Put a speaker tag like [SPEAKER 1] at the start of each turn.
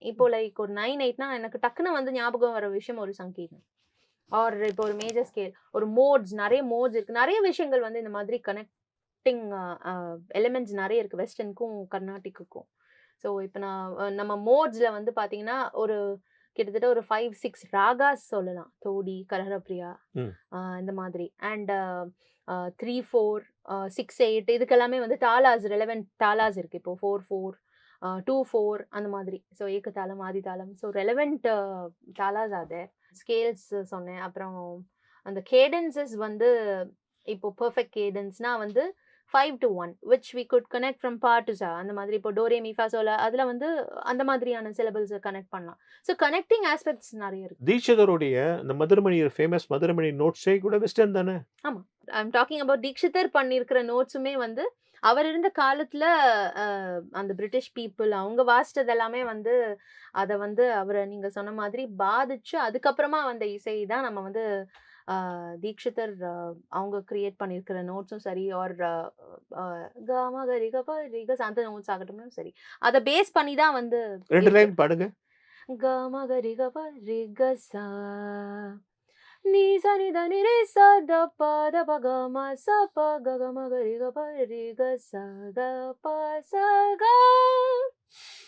[SPEAKER 1] இப்போ லைக் ஒரு 9/8னா எனக்கு டக்குனு வந்து ஞாபகம் வர விஷயம் ஒரு சங்கீதம். ஆர் இப்போ ஒரு மேஜர் ஸ்கேல், ஒரு மோட்ஸ் நெறைய மோட்ஸ் இருக்கு. நெறைய விஷயங்கள் வந்து இந்த மாதிரி கனெக்டிங் அ எலிமெண்ட்ஸ் நெறைய இருக்கு. வெஸ்டர்னுக்கும், கர்நாடிக்குக்கும். ஸோ இப்ப நான் நம்ம மோட்ஸ்ல வந்து பார்த்தீங்கன்னா, ஒரு கிட்டத்தட்ட ஒரு 5, 6 ராகாஸ் சொல்லலாம். தோடி, கரஹரப்பிரியா
[SPEAKER 2] ம்.
[SPEAKER 1] இந்த மாதிரி. அண்ட் 3, 4 6, 8 இதுக்கெல்லாமே வந்து தாலாஸ் ரிலவன்ட் தாலாஸ் இருக்கு. இப்போ 4, 4 2, 4 அந்த மாதிரி. ஸோ ஏகதாளம், ஆதிதாளம். So relevant talas are there. Scales சொன்னேன். அப்புறம் அந்த கேடன்ஸஸ் வந்து இப்போ பெர்ஃபெக்ட் கேடன்ஸ்னா வந்து 5 to 1 which we could connect from பா to சா. அந்த மாதிரி இப்போ டோ, ரே, மீ, ஃபா, சோ, லா அதுல வந்து அந்த மாதிரியான சிலபல்ஸ கனெக்ட் பண்ணலாம். ஸோ கனெக்டிங் ஆஸ்பெக்ட்ஸ் நெறைய இருக்கு.
[SPEAKER 2] தீட்சிதருடைய இந்த மதுரமணி ஃபேமஸ் மதுரமணி நோட்ஸே கூட வெஸ்டர்ன் தானே?
[SPEAKER 1] ஆமா. ஐ அம் டாக்கிங் அபௌட் தீக்ஷிதர் பண்ணியிருக்கிற நோட்ஸுமே வந்து, அவர் இருந்த காலத்துல அ அந்த பிரிட்டிஷ் பீப்பிள் அவங்க வாசிச்சது எல்லாமே வந்து, அத வந்து அவர நீங்க சொன்ன மாதிரி பாதிச்சு, அதுக்கப்புறமா வந்த இசை தான் நம்ம வந்து தீக்ஷிதர் அவங்க கிரியேட் பண்ணியிருக்கிற நோட்ஸும் சரி, ஆர் அ க, ம, க, ரி, க, ப, ரி, க, சா அந்த நோட்ஸ் ஆகட்டும்னும் சரி. அத பேஸ் பண்ணி தான் வந்து
[SPEAKER 2] 2
[SPEAKER 1] இருக்கு.
[SPEAKER 2] லைன் பாடுங்க.
[SPEAKER 1] க, ம, க, ரி, க, ப, ரி, க, சா. நீ ச நி த நி ரே ச த ப த ப க ம ச ப க க ம க ரி க ப ரி க ச க ப ச க